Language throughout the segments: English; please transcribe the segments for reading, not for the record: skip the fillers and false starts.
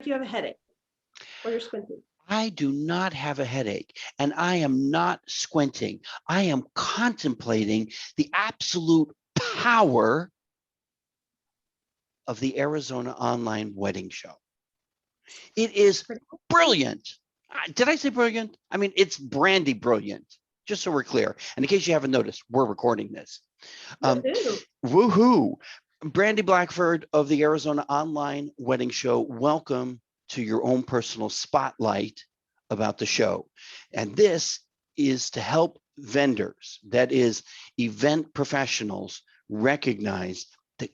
like you have a headache or you're squinting. I do not have a headache, and I am not squinting. I am contemplating the absolute power of the Arizona online wedding show. It is brilliant. Did I say brilliant? I mean, it's Brandy brilliant, just so we're clear. And in case you haven't noticed, we're recording this. Woohoo. Brandy Blackford of the Arizona online wedding show, welcome to your own personal spotlight about the show. And this is to help vendors, that is event professionals, recognize that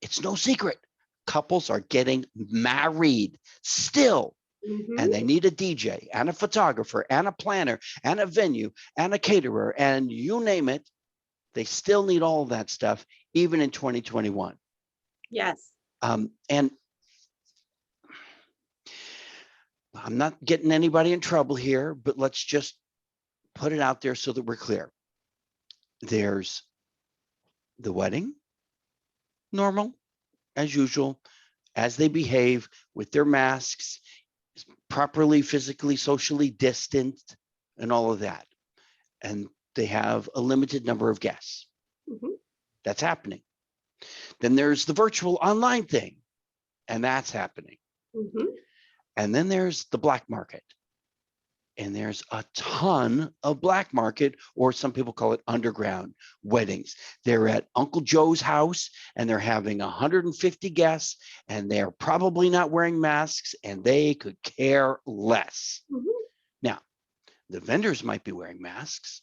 it's no secret. Couples are getting married still, and they need a DJ and a photographer and a planner and a venue and a caterer and you name it. They still need all of that stuff, even in 2021. Yes. And I'm not getting anybody in trouble here, but let's just put it out there so that we're clear. There's the wedding, normal, as usual, as they behave with their masks, properly physically, socially distanced, and all of that. And they have a limited number of guests. That's happening. Then there's the virtual online thing, and that's happening. And then there's the black market. And there's a ton of black market, or some people call it underground weddings. They're at Uncle Joe's house and they're having 150 guests and they're probably not wearing masks and they could care less. Now, the vendors might be wearing masks,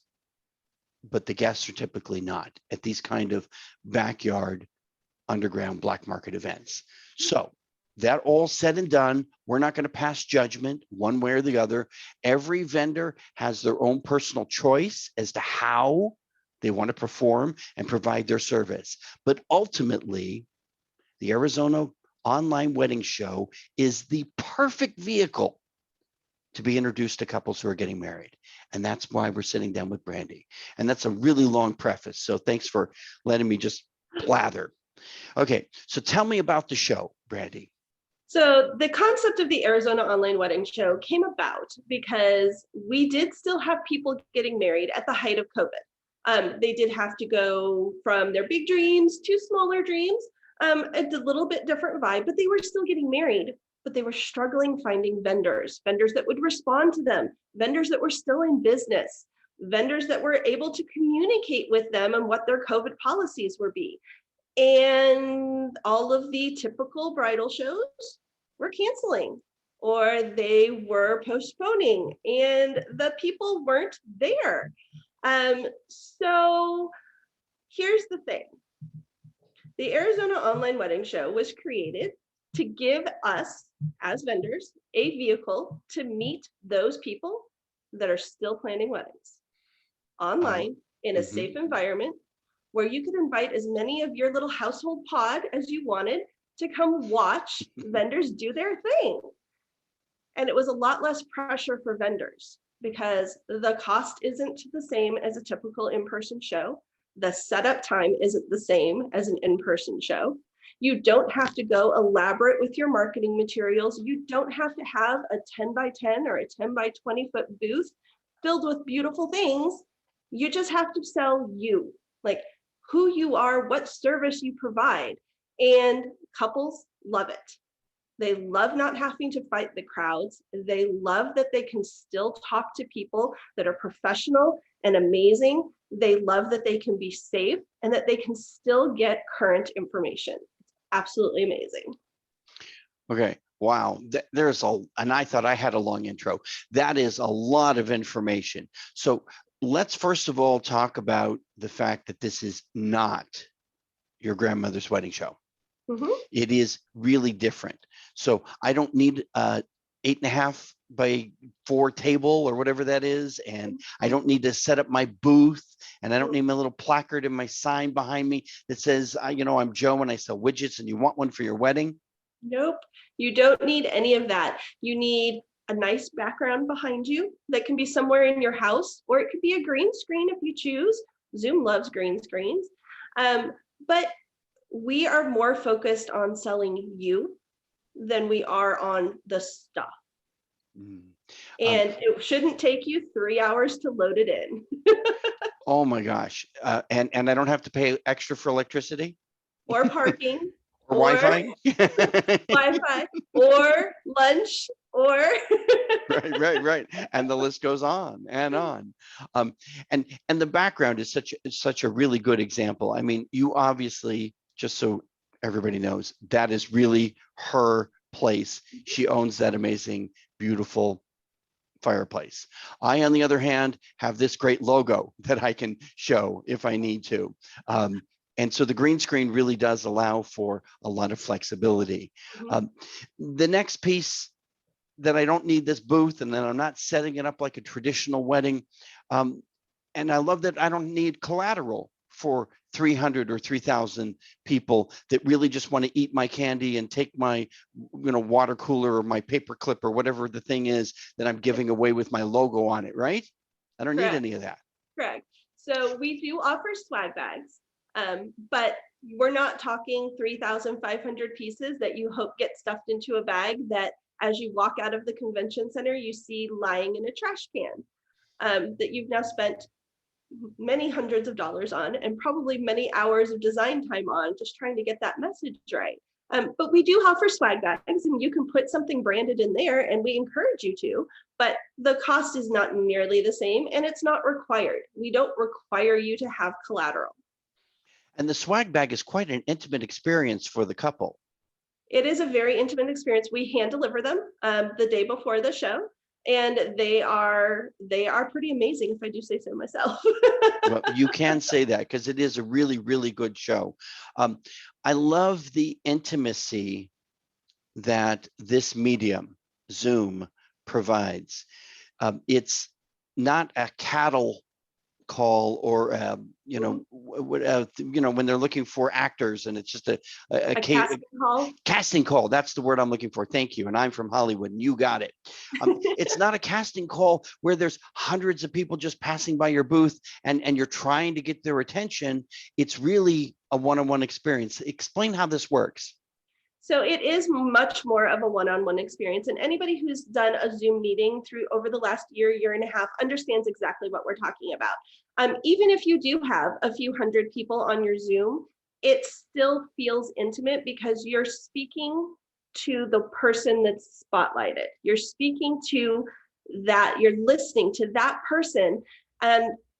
but the guests are typically not at these kind of backyard underground black market events. So that all said and done, we're not going to pass judgment one way or the other. Every vendor has their own personal choice as to how they want to perform and provide their service. But ultimately, the Arizona online wedding show is the perfect vehicle to be introduced to couples who are getting married. And that's why we're sitting down with Brandy. And that's a really long preface. So thanks for letting me just blather. Okay, so tell me about the show, Brandy. So the concept of the Arizona Online Wedding Show came about because we did still have people getting married at the height of COVID. They did have to go from their big dreams to smaller dreams, a little bit different vibe, but they were still getting married, but they were struggling finding vendors that would respond to them, vendors that were still in business, vendors that were able to communicate with them and what their COVID policies would be. And all of the typical bridal shows were canceling or they were postponing and the people weren't there. So here's the thing. The Arizona Online Wedding Show was created to give us as vendors a vehicle to meet those people that are still planning weddings online in a safe environment where you could invite as many of your little household pod as you wanted to come watch vendors do their thing. And it was a lot less pressure for vendors because the cost isn't the same as a typical in-person show. The setup time isn't the same as an in-person show. You don't have to go elaborate with your marketing materials. You don't have to have a 10 by 10 or a 10 by 20 foot booth filled with beautiful things. You just have to sell you, like who you are, what service you provide. And couples love it. They love not having to fight the crowds. They love that they can still talk to people that are professional and amazing. They love that they can be safe and that they can still get current information. It's absolutely amazing. Okay. Wow. And I thought I had a long intro. That is a lot of information. So let's first of all talk about the fact that this is not your grandmother's wedding show. It is really different. So I don't need a 8.5 by 4 table or whatever that is. And I don't need to set up my booth and I don't need my little placard and my sign behind me that says, I'm Joe and I sell widgets and you want one for your wedding. Nope. You don't need any of that. You need a nice background behind you that can be somewhere in your house, or it could be a green screen if you choose. Zoom loves green screens. But we are more focused on selling you than we are on the stuff. Mm. And it shouldn't take you 3 hours to load it in. Oh my gosh. And I don't have to pay extra for electricity Or parking, or or Wi-Fi. Wi-Fi, or lunch, or Right. And the list goes on and on. And the background is such a really good example. I mean, you obviously, just so everybody knows, that is really her place. She owns that amazing, beautiful fireplace. I, on the other hand, have this great logo that I can show if I need to. And so the green screen really does allow for a lot of flexibility. The next piece that I don't need this booth, and then I'm not setting it up like a traditional wedding. And I love that I don't need collateral for 300 or 3,000 people that really just want to eat my candy and take my, water cooler or my paper clip or whatever the thing is that I'm giving away with my logo on it, right? I don't need any of that. Correct. So we do offer swag bags, but we're not talking 3,500 pieces that you hope get stuffed into a bag that as you walk out of the convention center, you see lying in a trash can that you've now spent many hundreds of dollars on and probably many hours of design time on just trying to get that message right. But we do offer swag bags, and you can put something branded in there, and we encourage you to, but the cost is not nearly the same, and it's not required. We don't require you to have collateral. And the swag bag is quite an intimate experience for the couple. It is a very intimate experience. We hand deliver them the day before the show, and they are pretty amazing, if I do say so myself. Well, you can say that because it is a really, really good show. I love the intimacy that this medium, Zoom, provides. It's not a cattle call or when they're looking for actors and it's just a casting call. That's the word I'm looking for. Thank you. And I'm from Hollywood and you got it. It's not a casting call where there's hundreds of people just passing by your booth and you're trying to get their attention. It's really a one-on-one experience. Explain how this works. So it is much more of a one-on-one experience, and anybody who's done a Zoom meeting over the last year and a half understands exactly what we're talking about. Even if you do have a few hundred people on your Zoom, it still feels intimate because you're speaking to the person that's spotlighted. You're speaking to that, you're listening to that person,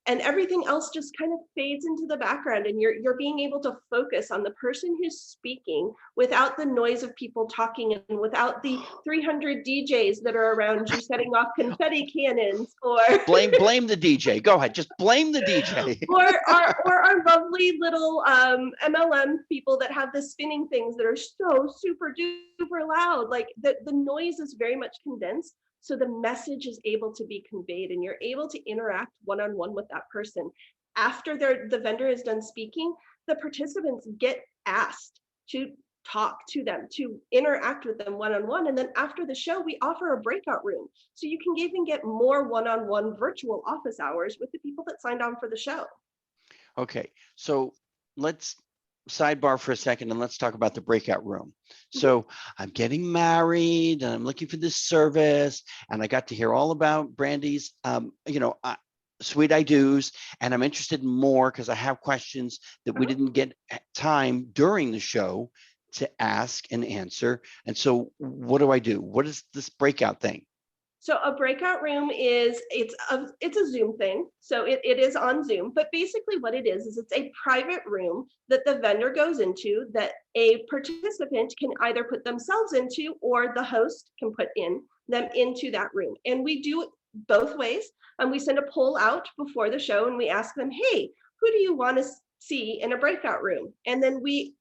and everything else just kind of fades into the background, and you're being able to focus on the person who's speaking without the noise of people talking and without the 300 DJs that are around you setting off confetti cannons or blame the DJ. Go ahead, just blame the DJ. or our lovely little MLM people that have the spinning things that are so super duper loud. Like the noise is very much condensed. So the message is able to be conveyed and you're able to interact one-on-one with that person. After the vendor is done speaking, the participants get asked to talk to them, to interact with them one-on-one. And then after the show, we offer a breakout room. So you can even get more one-on-one virtual office hours with the people that signed on for the show. Okay, so let's sidebar for a second and let's talk about the breakout room. So I'm getting married and I'm looking for this service, and I got to hear all about Brandy's sweet I do's, and I'm interested in more because I have questions that we didn't get time during the show to ask and answer. And so what do I do? What is this breakout thing? So a breakout room it's a Zoom thing. So it is on Zoom, but basically what it is it's a private room that the vendor goes into that a participant can either put themselves into or the host can put them into that room. And we do it both ways. And we send a poll out before the show and we ask them, hey, who do you want to see in a breakout room? And then we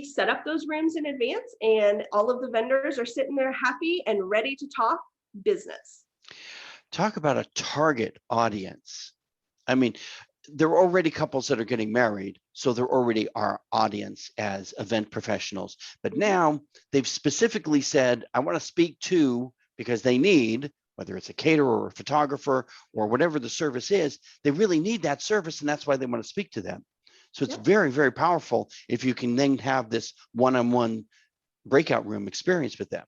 set up those rooms in advance, and all of the vendors are sitting there happy and ready to talk business. Talk about a target audience. I mean, there are already couples that are getting married, so they're already our audience as event professionals. But now they've specifically said, I want to speak to, because they need, whether it's a caterer or a photographer or whatever the service is, they really need that service, and that's why they want to speak to them. So it's very, very powerful if you can then have this one-on-one breakout room experience with them.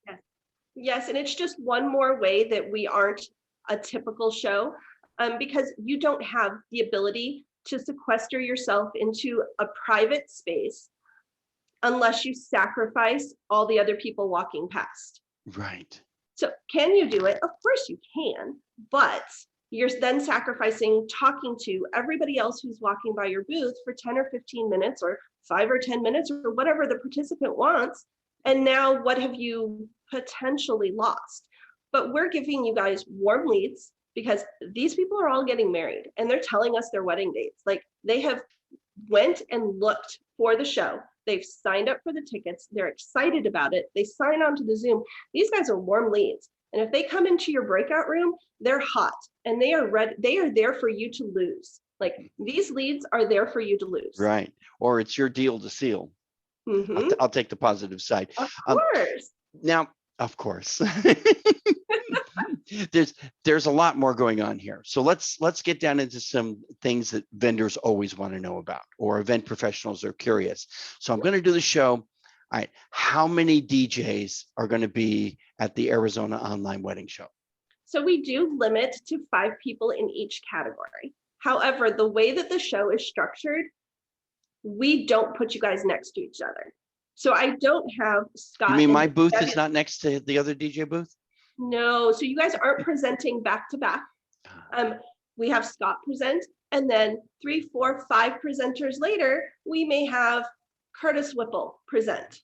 Yes, and it's just one more way that we aren't a typical show, because you don't have the ability to sequester yourself into a private space unless you sacrifice all the other people walking past. Right. So can you do it? Of course you can, but you're then sacrificing talking to everybody else who's walking by your booth for 10 or 15 minutes or 5 or 10 minutes or whatever the participant wants. And now what have you potentially lost? But we're giving you guys warm leads because these people are all getting married and they're telling us their wedding dates. Like they have went and looked for the show. They've signed up for the tickets. They're excited about it. They sign on to the Zoom. These guys are warm leads. And if they come into your breakout room, they're hot and they are ready. They are there for you to lose. Like these leads are there for you to lose. Right. Or it's your deal to seal. Mm-hmm. I'll take the positive side. Of course. Now, of course, there's a lot more going on here. So let's get down into some things that vendors always want to know about, or event professionals are curious. So I'm going to do the show. All right. How many DJs are going to be at the Arizona Online Wedding Show? So we do limit to 5 people in each category. However, the way that the show is structured, we don't put you guys next to each other. So I don't have Scott. You mean my booth is not next to the other DJ booth? No, so you guys aren't presenting back to back. We have Scott present, and then 3, 4, 5 presenters later, we may have Curtis Whipple present.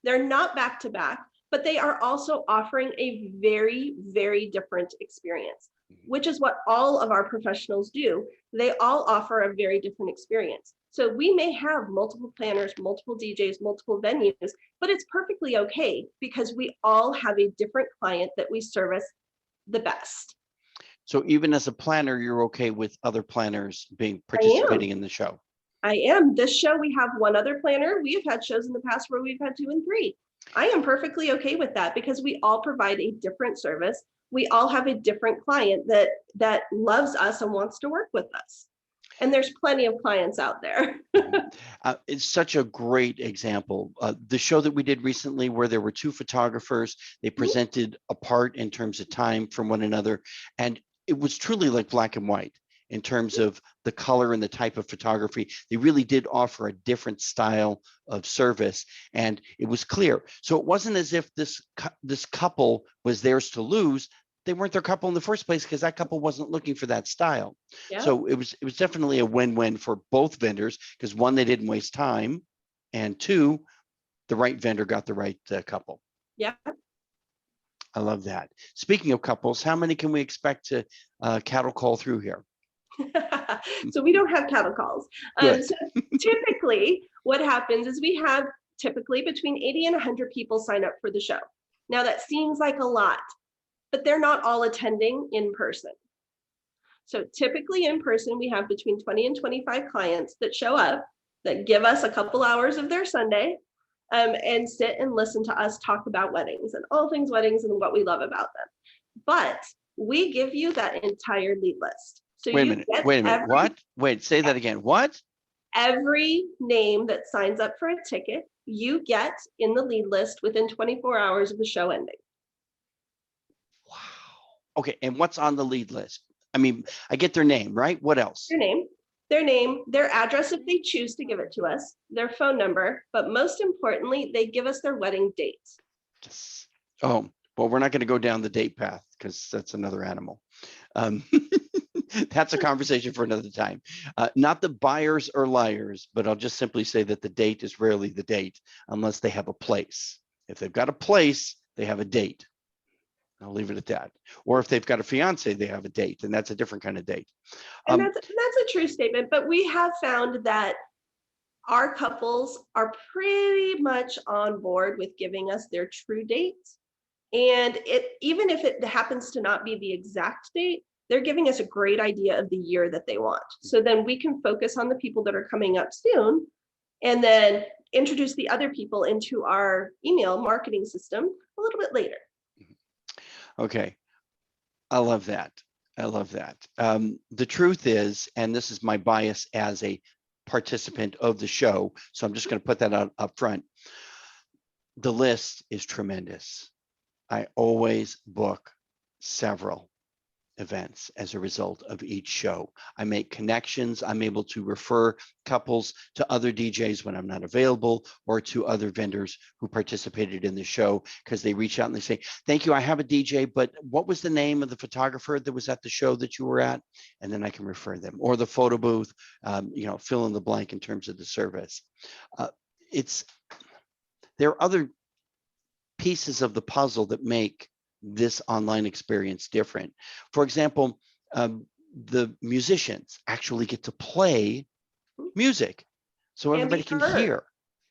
They're not back to back, but they are also offering a very, very different experience, which is what all of our professionals do. They all offer a very different experience. So we may have multiple planners, multiple DJs, multiple venues, but it's perfectly okay because we all have a different client that we service the best. So even as a planner, you're okay with other planners participating in the show? I am. This show, we have 1 other planner. We have had shows in the past where we've had 2 and 3. I am perfectly okay with that because we all provide a different service. We all have a different client that loves us and wants to work with us. And there's plenty of clients out there. It's such a great example. The show that we did recently where there were 2 photographers, they presented apart in terms of time from one another. And it was truly like black and white in terms of the color and the type of photography. They really did offer a different style of service, and it was clear. So it wasn't as if this couple was theirs to lose. They weren't their couple in the first place because that couple wasn't looking for that style. Yeah. So it was definitely a win-win for both vendors because 1, they didn't waste time, and 2, the right vendor got the right couple. Yeah. I love that. Speaking of couples, how many can we expect to cattle call through here? So we don't have cattle calls. So typically what happens is we have typically between 80 and 100 people sign up for the show. Now that seems like a lot, but they're not all attending in person. So typically in person, we have between 20 and 25 clients that show up, that give us a couple hours of their Sunday, and sit and listen to us talk about weddings and all things weddings and what we love about them. But we give you that entire lead list. So wait a minute. What? Wait, say that again. What? Every name that signs up for a ticket, you get in the lead list within 24 hours of the show ending. Wow. Okay, and what's on the lead list? I mean, I get their name, right? What else? Their name, their address if they choose to give it to us, their phone number, but most importantly, they give us their wedding date. Yes. Oh, well, we're not going to go down the date path because that's another animal. That's a conversation for another time. Not that buyers are liars, but I'll just simply say that the date is rarely the date unless they have a place. If they've got a place, they have a date. I'll leave it at that. Or if they've got a fiance, they have a date, and that's a different kind of date. And that's a true statement, but we have found that our couples are pretty much on board with giving us their true date. And even if it happens to not be the exact date, they're giving us a great idea of the year that they want. So then we can focus on the people that are coming up soon and then introduce the other people into our email marketing system a little bit later. Okay. I love that. I love that. The truth is, and this is my bias as a participant of the show, so I'm just going to put that out up front. the list is tremendous. I always book several events as a result of each show. I make connections. I'm able to refer couples to other DJs when I'm not available, or to other vendors who participated in the show, because they reach out and they say, thank you, I have a DJ, but what was the name of the photographer that was at the show that you were at? And then I can refer them, or the photo booth, fill in the blank in terms of the service. There are other pieces of the puzzle that make this online experience different. For example, the musicians actually get to play music so And everybody be can heard. hear.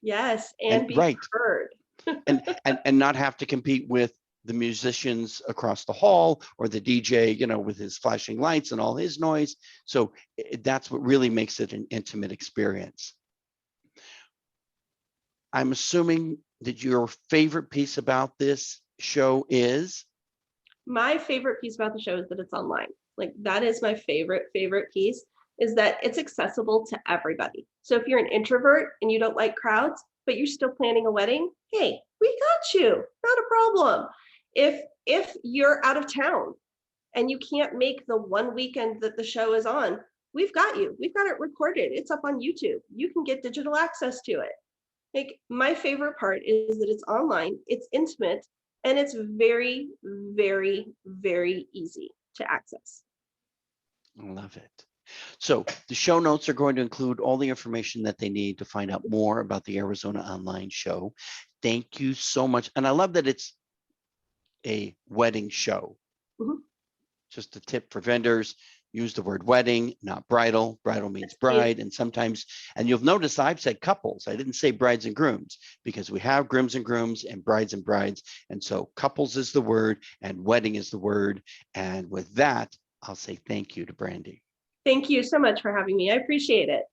Yes, And and be right. heard. and not have to compete with the musicians across the hall, or the DJ, with his flashing lights and all his noise. So that's what really makes it an intimate experience. I'm assuming that your favorite piece about this show is? My favorite piece about the show is that it's online. Like, that is my favorite piece, is that it's accessible to everybody. So if you're an introvert and you don't like crowds, but you're still planning a wedding, hey, we got you, not a problem. If you're out of town and you can't make the one weekend that the show is on, we've got you. We've got it recorded. It's up on YouTube. You can get digital access to it. Like, my favorite part is that it's online, it's intimate, and it's very, very, very easy to access. I love it. So the show notes are going to include all the information that they need to find out more about the Arizona Online Show. Thank you so much. And I love that it's a wedding show. Mhm. Just a tip for vendors: use the word wedding, not bridal. Bridal means bride. And sometimes, and you'll notice I've said couples. I didn't say brides and grooms, because we have grooms and grooms and brides and brides. And so couples is the word and wedding is the word. And with that, I'll say thank you to Brandy. Thank you so much for having me. I appreciate it.